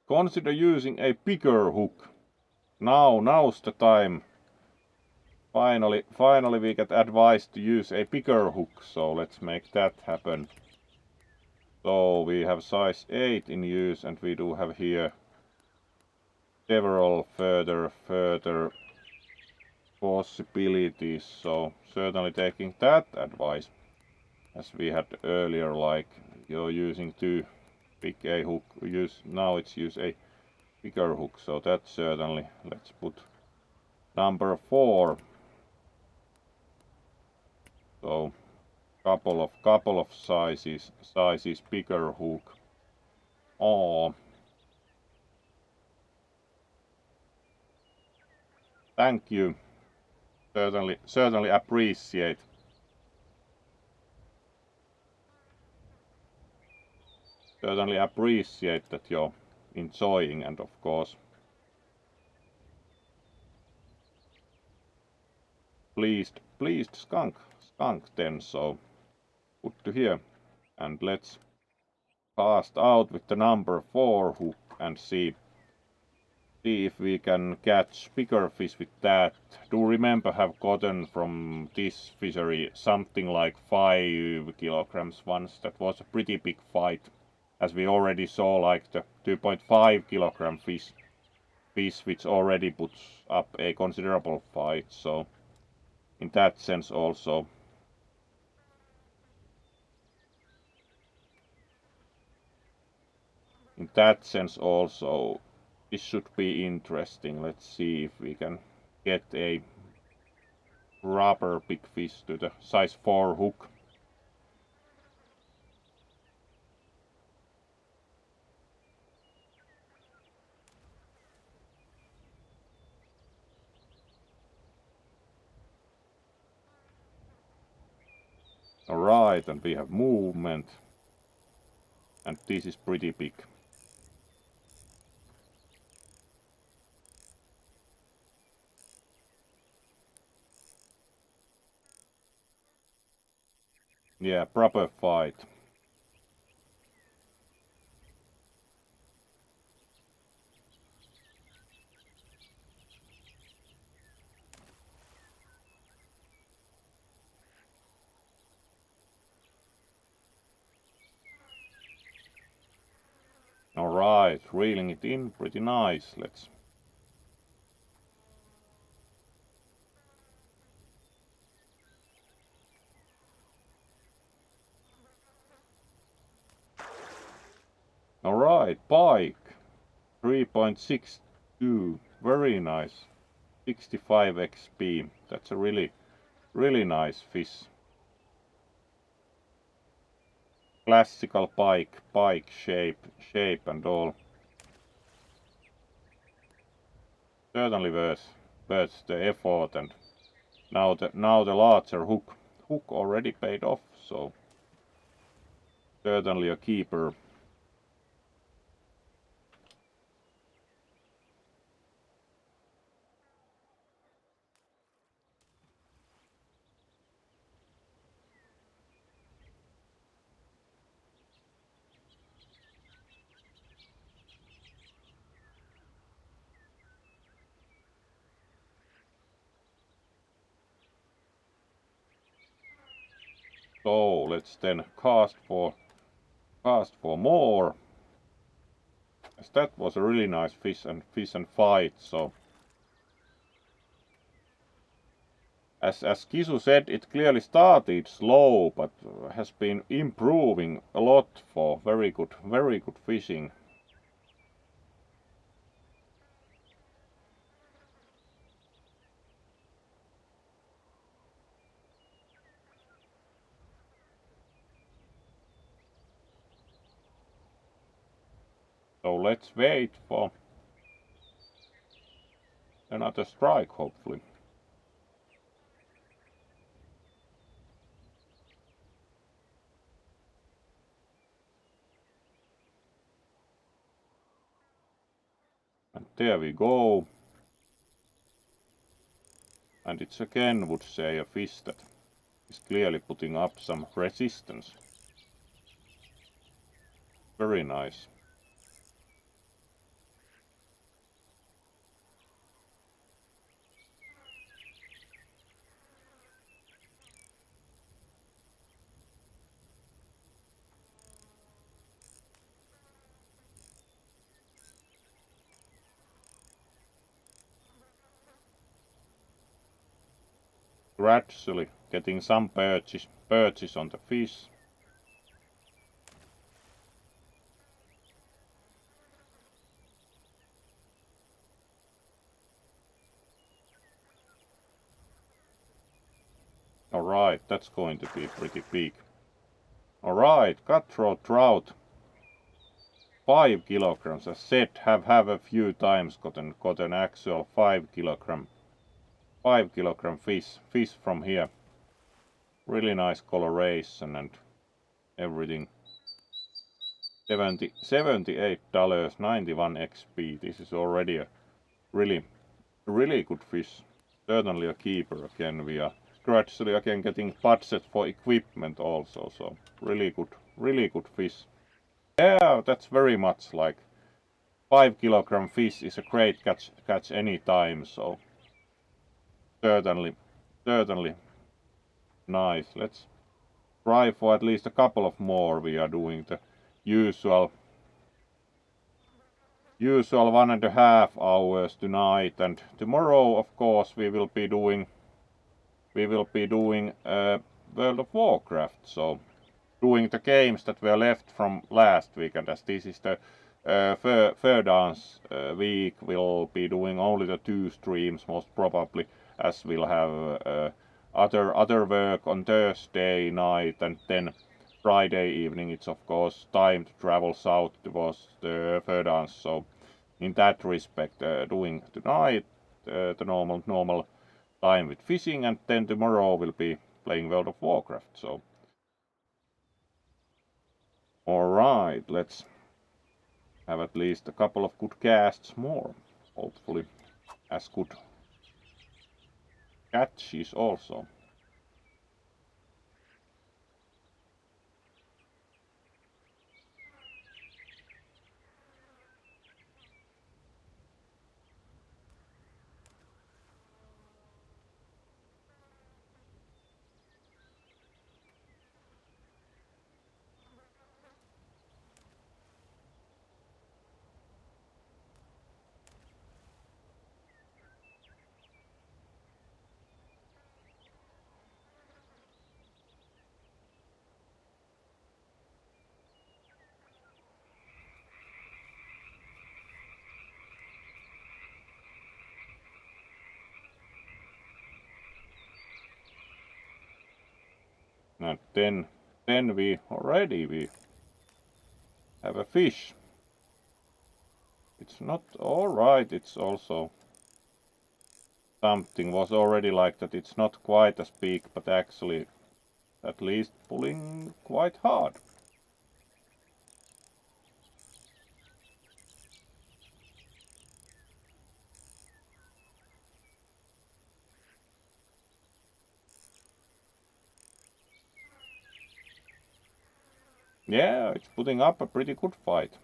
Consider using a bigger hook. Now's the time. Finally we get advice to use a bigger hook, so let's make that happen. So we have size 8 in use, and we do have here several further possibilities. So certainly taking that advice, as we had earlier, like you're using too big a hook, now it's use a bigger hook. So that certainly, let's put number 4. So couple of sizes bigger hook. Oh, thank you. Certainly appreciate. certainly appreciate that you're enjoying, and of course pleased skunk then, so good to hear. And let's cast out with the number 4 hook and see if we can catch bigger fish with that. Do remember have gotten from this fishery something like 5 kilograms once. That was a pretty big fight, as we already saw like the 2.5 kilogram fish which already puts up a considerable fight, so in that sense also this should be interesting. Let's see if we can get a rubber big fish to the size 4 hook. Alright, and we have movement, and this is pretty big. Yeah, proper fight. Alright, reeling it in pretty nice. Let's Alright, pike 3.62, very nice. 65 XP. That's a really nice fish. Classical pike shape and all. Certainly worth the effort, and now the larger hook already paid off, so certainly a keeper. So let's then cast for more, as that was a really nice fish and fight. So as Kisu said, it clearly started slow, but has been improving a lot for very good fishing. So let's wait for another strike, hopefully. And there we go. And it's again, would say, a fish that is clearly putting up some resistance. Very nice. Gradually getting some perches on the fish. Alright, that's going to be pretty big. Alright, cutthroat trout. 5 kilograms. As said, have a few times got an actual 5 kilogram fish from here. Really nice coloration and everything. $78.91 XP. This is already a really good fish. Certainly a keeper again. We are gradually again getting budget for equipment also, so really good fish. Yeah, that's very much like 5 kilogram fish is a great catch any time, so certainly nice. Let's try for at least a couple of more. We are doing the usual 1.5 hours tonight, and tomorrow of course we will be doing World of Warcraft, so doing the games that were left from last week, and as this is the third dance week, we'll be doing only the 2 streams most probably, as we'll have other work on Thursday night, and then Friday evening it's of course time to travel south towards the third dance, so in that respect doing tonight the normal time with fishing, and then tomorrow we'll be playing World of Warcraft. So alright, let's have at least a couple of good casts more, hopefully as good catches also. And then we have a fish. It's not alright, it's also something was already like that. It's not quite as big, but actually at least pulling quite hard. Yeah, it's putting up a pretty good fight.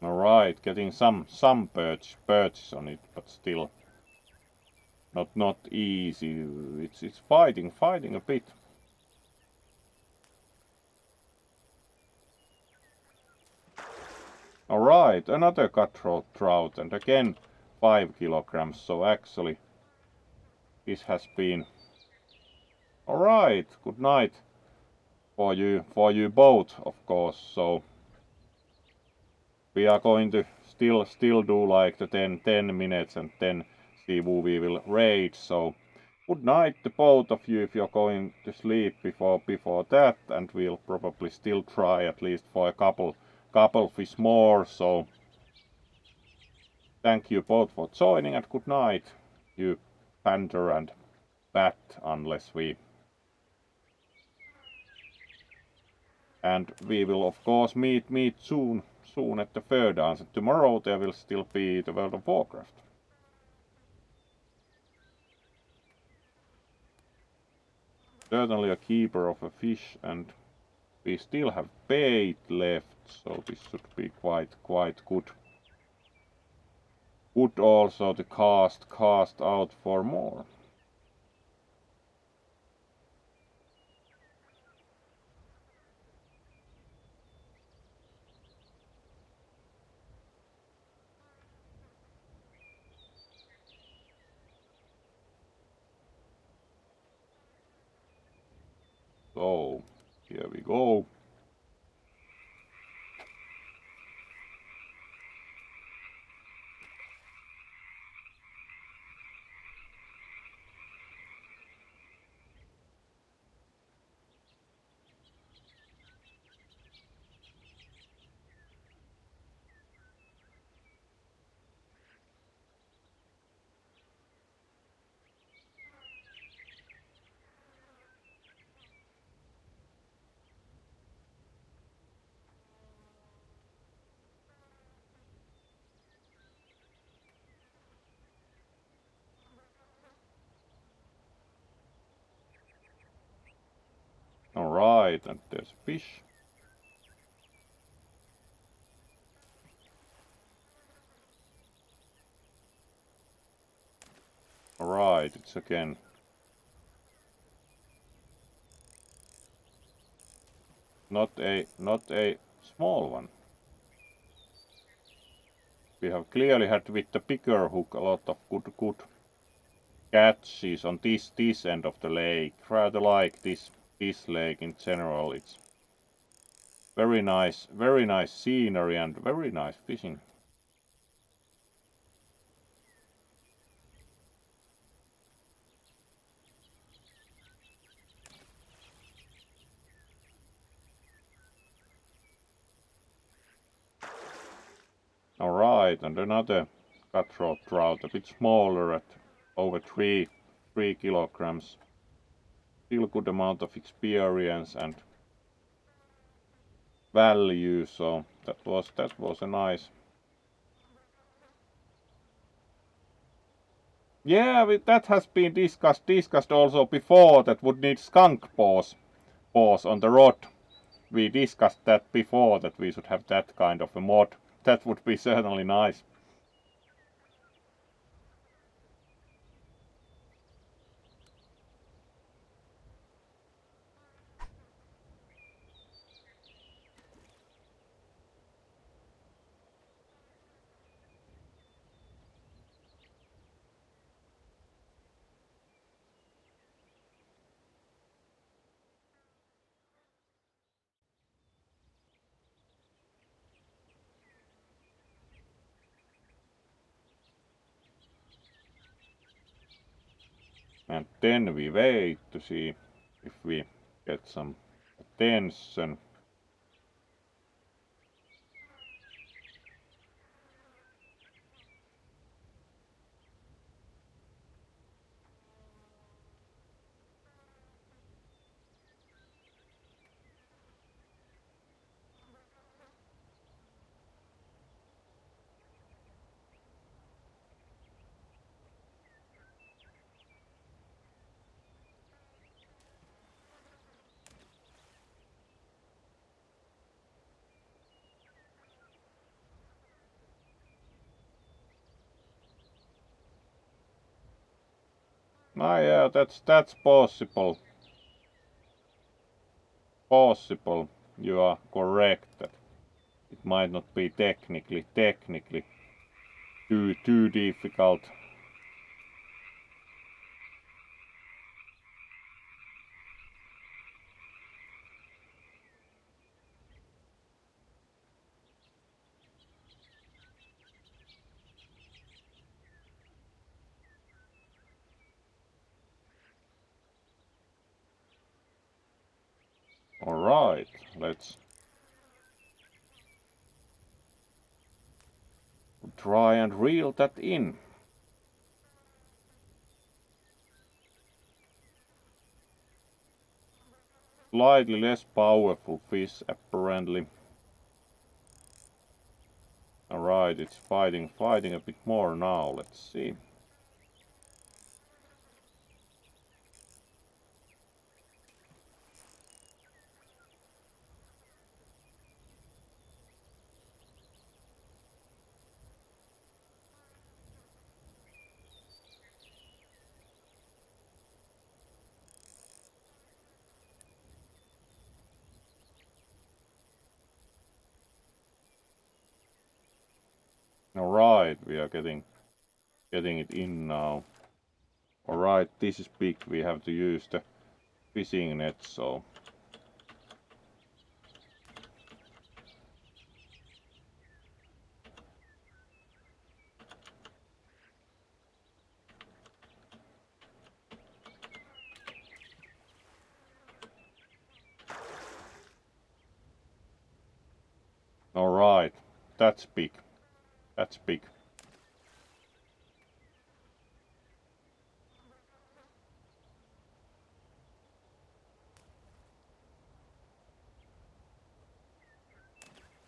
Alright, getting some birds on it, but still not easy. It's fighting a bit. Alright, another cutthroat trout, and again 5 kilograms, so actually this has been alright. Good night for you both, of course. So we are going to still do like the 10 minutes and then see who we will raid. So good night to both of you if you're going to sleep before that, and we'll probably still try at least for a couple fish more. So thank you both for joining, and good night, you panther and bat, unless we. And we will of course meet soon at the third dance. And tomorrow there will still be the World of Warcraft. Certainly a keeper of a fish, and we still have bait left, so this should be quite good. Good also to cast out for more. So here we go. Alright, and there's a fish. Alright, it's again. Not a small one. We have clearly had with the bigger hook a lot of good catches on this end of the lake. Rather like this lake in general. It's very nice scenery and very nice fishing. Alright, and another cutthroat trout, a bit smaller at over 3 kilograms. Still good amount of experience and value, so that was a nice. Yeah, that has been discussed also before, that would need skunk paws on the rod. We discussed that before, that we should have that kind of a mod. That would be certainly nice. And then we wait to see if we get some attention. Ah, yeah, that's possible. You are correct that it might not be technically too difficult. Alright, let's try and reel that in. Slightly less powerful fish apparently. Alright, it's fighting a bit more now, let's see. Alright, we are getting it in now. Alright, this is big, we have to use the fishing net, so. Alright, that's big. That's big.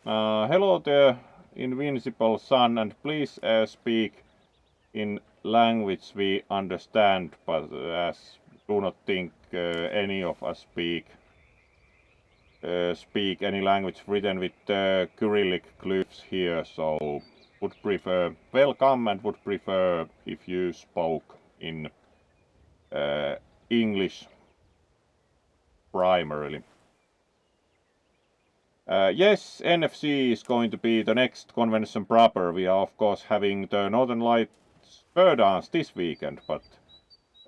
Hello there, Invincible Sun, and please speak in language we understand, but as do not think any of us speak speak any language written with Cyrillic glyphs here, so would prefer welcome and would prefer if you spoke in English primarily. Yes, NFC is going to be the next convention proper. We are of course having the Northern Lights Bird Dance this weekend, but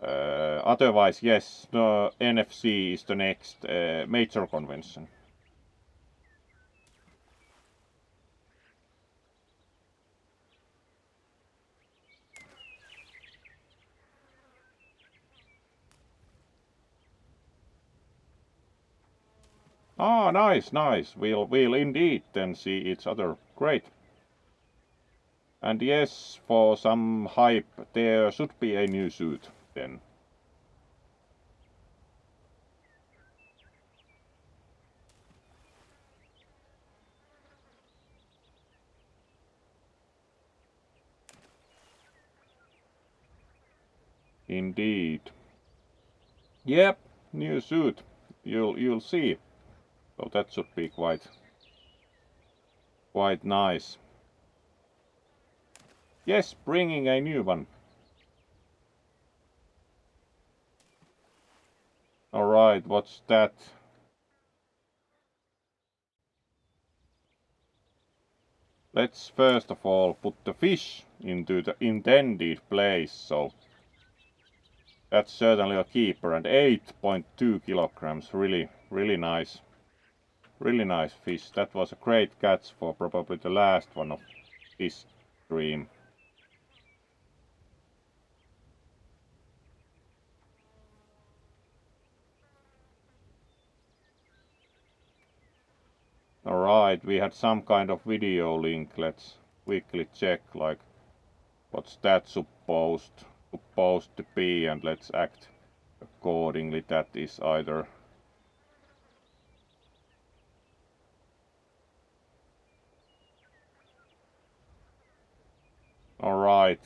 otherwise, yes, the NFC is the next major convention. Ah, nice, nice. We'll indeed then see each other. Great. And yes, for some hype, there should be a new suit then. Indeed. Yep, new suit. You'll see. So that should be quite nice. Yes, bringing a new one. Alright, what's that? Let's first of all put the fish into the intended place, so that's certainly a keeper, and 8.2 kilograms, really nice. Really nice fish. That was a great catch for probably the last one of this stream. Alright, we had some kind of video link. Let's quickly check, like, what's that supposed to be, and let's act accordingly. That is either alright.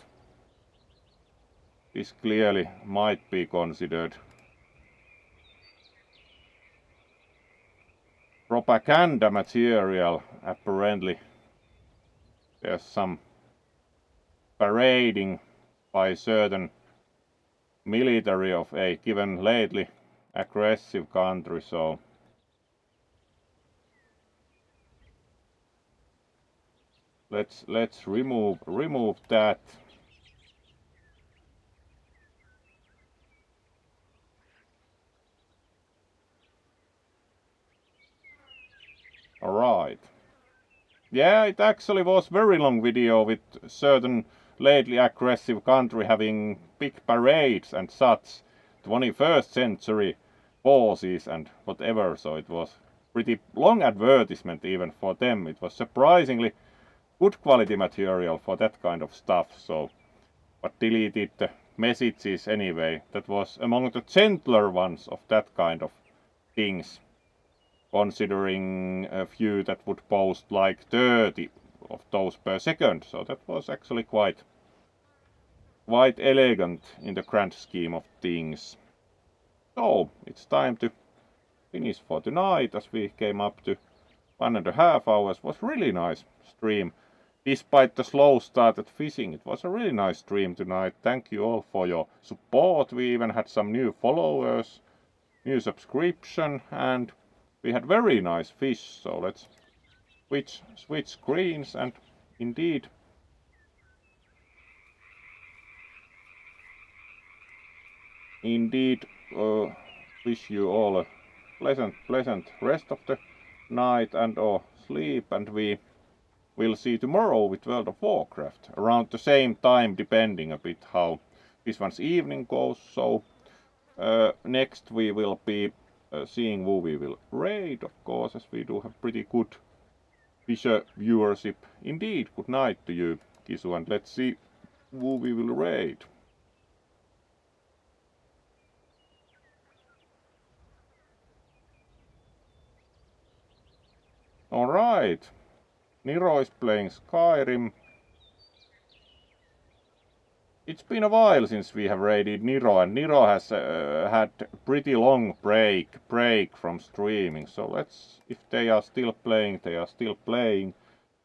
This clearly might be considered propaganda material. Apparently there's some parading by certain military of a given lately aggressive country, so let's remove that. Alright. Yeah, it actually was very long video with certain lately aggressive country having big parades and such. 21st century poses and whatever, so it was pretty long advertisement even for them. It was surprisingly good quality material for that kind of stuff, so but deleted the messages anyway. That was among the gentler ones of that kind of things, considering a few that would post like 30 of those per second, so that was actually quite elegant in the grand scheme of things. So it's time to finish for tonight, as we came up to 1.5 hours. Was really nice stream. Despite the slow start at fishing, it was a really nice stream tonight. Thank you all for your support. We even had some new followers, new subscription, and we had very nice fish. So let's switch screens, and indeed wish you all a pleasant rest of the night and or sleep, and we will see tomorrow with World of Warcraft around the same time, depending a bit how this one's evening goes. So next we will be seeing who we will raid, of course, as we do have pretty good Fisher viewership. Indeed, good night to you, Kisu, and let's see who we will raid. Alright, Niro is playing Skyrim. It's been a while since we have raided Nero, and Nero has had pretty long break from streaming. So let's, if they are still playing, they are still playing.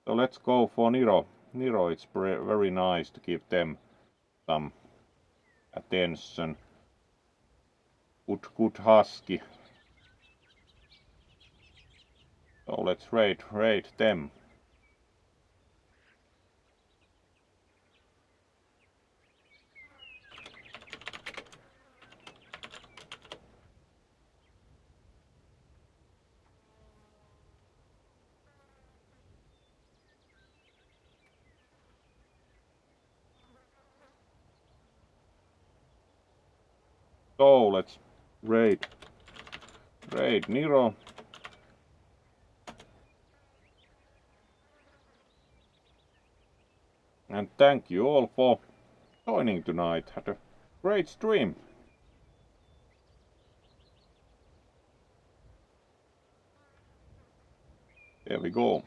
So let's go for Nero. Nero, it's very nice to give them some attention. Good husky. So let's raid them. So let's raid Nero. And thank you all for joining tonight. Had a great stream. There we go.